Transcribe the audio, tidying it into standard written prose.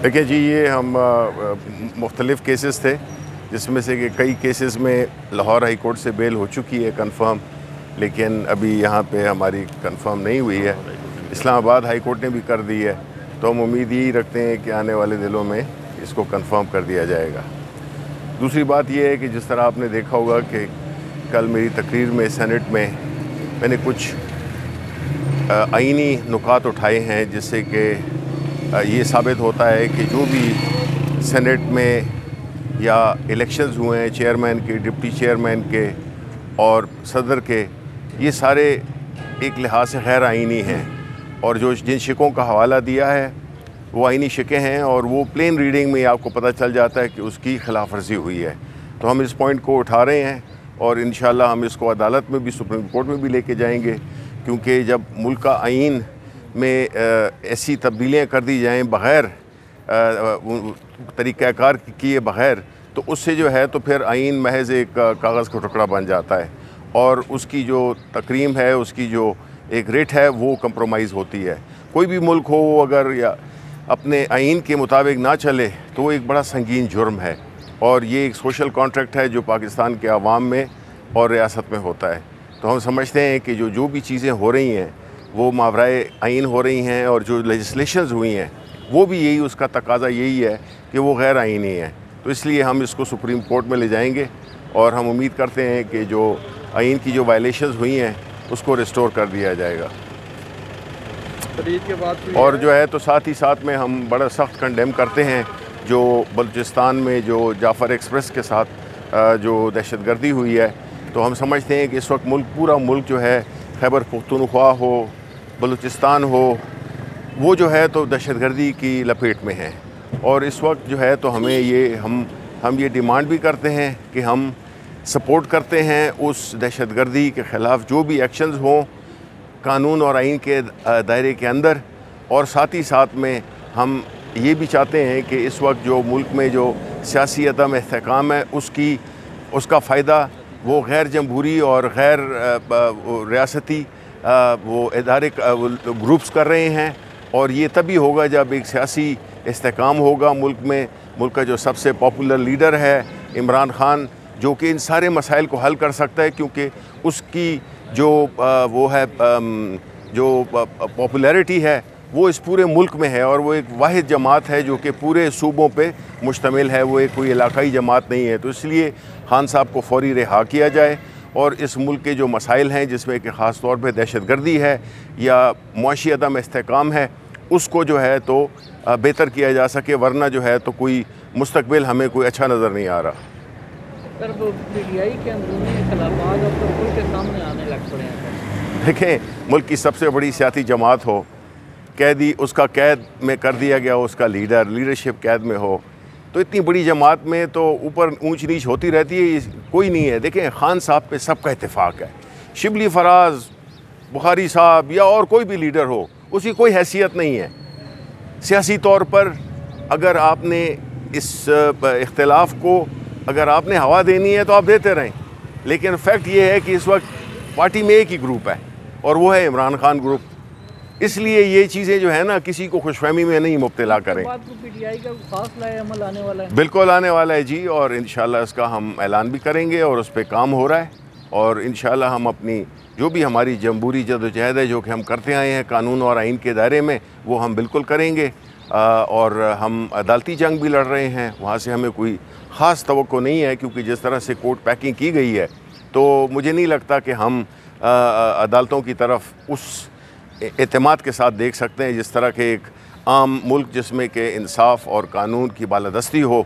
دیکھیں جی، یہ ہم مختلف کیسز تھے، جس میں سے کہ کئی کیسز میں لاہور ہائی کورٹ سے بیل ہو چکی ہے کنفرم، لیکن ابھی یہاں پہ ہماری کنفرم نہیں ہوئی ہے۔ اسلام آباد ہائی کورٹ نے بھی کر دی ہے، تو ہم امید یہی رکھتے ہیں کہ آنے والے دنوں میں اس کو کنفرم کر دیا جائے گا۔ دوسری بات یہ ہے کہ جس طرح آپ نے دیکھا ہوگا کہ کل میری تقریر میں سینٹ میں نے کچھ آئینی نکات اٹھائے ہیں، جس سے کہ یہ ثابت ہوتا ہے کہ جو بھی سینٹ میں یا الیکشنز ہوئے ہیں چیئرمین کے، ڈپٹی چیئرمین کے اور صدر کے، یہ سارے ایک لحاظ سے غیر آئینی ہیں، اور جو جن شکوں کا حوالہ دیا ہے وہ آئینی شکیں ہیں، اور وہ پلین ریڈنگ میں آپ کو پتہ چل جاتا ہے کہ اس کی خلاف ورزی ہوئی ہے۔ تو ہم اس پوائنٹ کو اٹھا رہے ہیں، اور انشاءاللہ ہم اس کو عدالت میں بھی، سپریم کورٹ میں بھی لے کے جائیں گے، کیونکہ جب ملک کا آئین میں ایسی تبدیلیاں کر دی جائیں بغیر طریقہ کار کیے بغیر، تو اس سے جو ہے تو پھر آئین محض ایک کاغذ کا ٹکڑا بن جاتا ہے، اور اس کی جو تکریم ہے، اس کی جو ایک ریٹ ہے، وہ کمپرومائز ہوتی ہے۔ کوئی بھی ملک ہو، وہ اگر یا اپنے آئین کے مطابق نہ چلے تو وہ ایک بڑا سنگین جرم ہے، اور یہ ایک سوشل کانٹریکٹ ہے جو پاکستان کے عوام میں اور ریاست میں ہوتا ہے۔ تو ہم سمجھتے ہیں کہ جو بھی چیزیں ہو رہی ہیں وہ ماورائے آئین ہو رہی ہیں، اور جو لیجسلیشنز ہوئی ہیں وہ بھی یہی، اس کا تقاضا یہی ہے کہ وہ غیر آئینی ہیں۔ تو اس لیے ہم اس کو سپریم کورٹ میں لے جائیں گے، اور ہم امید کرتے ہیں کہ جو آئین کی جو وائلیشنز ہوئی ہیں اس کو ریسٹور کر دیا جائے گا۔ اور جو ہے تو ساتھ ہی ساتھ میں ہم بڑا سخت کنڈیم کرتے ہیں جو بلوچستان میں جو جعفر ایکسپریس کے ساتھ جو دہشت گردی ہوئی ہے۔ تو ہم سمجھتے ہیں کہ اس وقت پورا ملک جو ہے، خیبر پختونخوا ہو، بلوچستان ہو، وہ جو ہے تو دہشت گردی کی لپیٹ میں ہے، اور اس وقت جو ہے تو ہمیں یہ ہم یہ ڈیمانڈ بھی کرتے ہیں کہ ہم سپورٹ کرتے ہیں اس دہشت گردی کے خلاف جو بھی ایکشنز ہوں قانون اور آئین کے دائرے کے اندر، اور ساتھ ہی ساتھ میں ہم یہ بھی چاہتے ہیں کہ اس وقت جو ملک میں جو سیاسی عدم استحکام ہے، اس کا فائدہ وہ غیر جمہوری اور غیر ریاستی وہ ادارے گروپس کر رہے ہیں، اور یہ تبھی ہوگا جب ایک سیاسی استحکام ہوگا ملک میں۔ ملک کا جو سب سے پاپولر لیڈر ہے عمران خان، جو کہ ان سارے مسائل کو حل کر سکتا ہے، کیونکہ اس کی جو وہ ہے جو پاپولیرٹی ہے وہ اس پورے ملک میں ہے، اور وہ ایک واحد جماعت ہے جو کہ پورے صوبوں پہ مشتمل ہے، وہ ایک کوئی علاقائی جماعت نہیں ہے۔ تو اس لیے خان صاحب کو فوری رہا کیا جائے، اور اس ملک کے جو مسائل ہیں، جس میں کہ خاص طور پہ دہشت گردی ہے یا معاشی عدم استحکام ہے، اس کو جو ہے تو بہتر کیا جا سکے، ورنہ جو ہے تو کوئی مستقبل ہمیں کوئی اچھا نظر نہیں آ رہا۔ سر، پی ٹی آئی کے اندرونی اختلافات اب تو کھل کے سامنے آنے لگ پڑے ہیں۔ دیکھیں، ملک کی سب سے بڑی سیاسی جماعت ہو، قیدی اس کا قید میں کر دیا گیا، اس کا لیڈرشپ قید میں ہو، تو اتنی بڑی جماعت میں تو اوپر اونچ نیچ ہوتی رہتی ہے، کوئی نہیں ہے۔ دیکھیں، خان صاحب پہ سب کا اتفاق ہے، شبلی فراز، بخاری صاحب یا اور کوئی بھی لیڈر ہو، اس کی کوئی حیثیت نہیں ہے سیاسی طور پر۔ اگر آپ نے اس اختلاف کو اگر آپ نے ہوا دینی ہے تو آپ دیتے رہیں، لیکن فیکٹ یہ ہے کہ اس وقت پارٹی میں ایک ہی گروپ ہے، اور وہ ہے عمران خان گروپ۔ اس لیے یہ چیزیں جو ہے نا، کسی کو خوش فہمی میں نہیں مبتلا کریں۔ پی ٹی آئی کا خاص لائے عمل آنے والا ہے؟ بالکل آنے والا ہے جی، اور انشاءاللہ اس کا ہم اعلان بھی کریں گے، اور اس پہ کام ہو رہا ہے، اور انشاءاللہ ہم اپنی جو بھی ہماری جمہوری جدوجہد ہے جو کہ ہم کرتے آئے ہیں قانون اور آئین کے دائرے میں، وہ ہم بالکل کریں گے، اور ہم عدالتی جنگ بھی لڑ رہے ہیں، وہاں سے ہمیں کوئی خاص توقع نہیں ہے، کیونکہ جس طرح سے کورٹ پیکنگ کی گئی ہے تو مجھے نہیں لگتا کہ ہم عدالتوں کی طرف اس اعتماد کے ساتھ دیکھ سکتے ہیں جس طرح کہ ایک عام ملک جس میں کہ انصاف اور قانون کی بالادستی ہو،